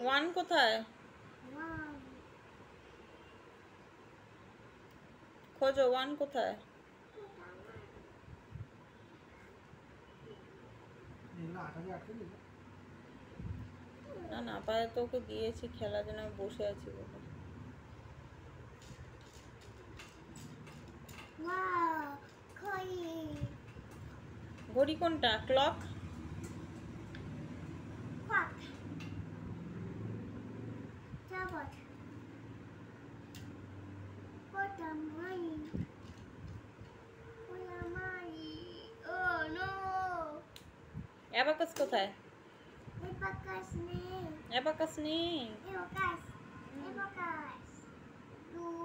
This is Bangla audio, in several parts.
ওয়ান কোথায়? খোঁজো, ওয়ান কোথায়? না না, আপাতত ওকে দিয়েছি খেলার জন্য, আমি বসে আছি বলে। ঘড়ি কোনটা? ক্লক? অ্যাবাকাস কোথায়? অ্যাবাকাস নেই।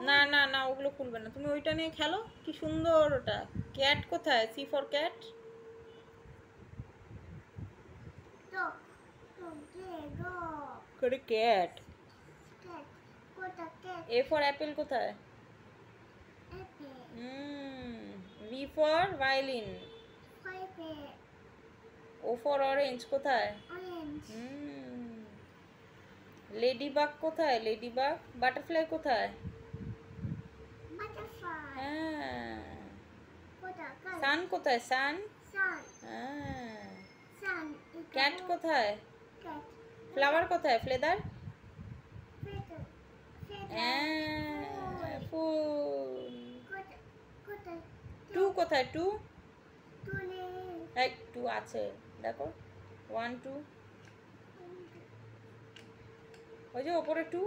না না না, ওগুলো খুলবে না, তুমি ওইটা নিয়ে খেলো, কি সুন্দর ওটা। ক্যাট কোথায়? C for cat. করে ক্যাট। এ ফর অ্যাপেল কোথায়? V for violin. O for orange কোথায়? লেডি বাগ কোথায়? Lady bug. বাটারফ্লাই কোথায়? হ্যাঁ। সান কোথায়? সান। হ্যাঁ। ক্যাট কোথায়? ফ্লাওয়ার কোথায়? ফ্লেদার। হ্যাঁ, ফুল। টু কোথায়? টু। এই টু আছে, দেখো, ওয়ান টু, ওই যে ওপরে টু।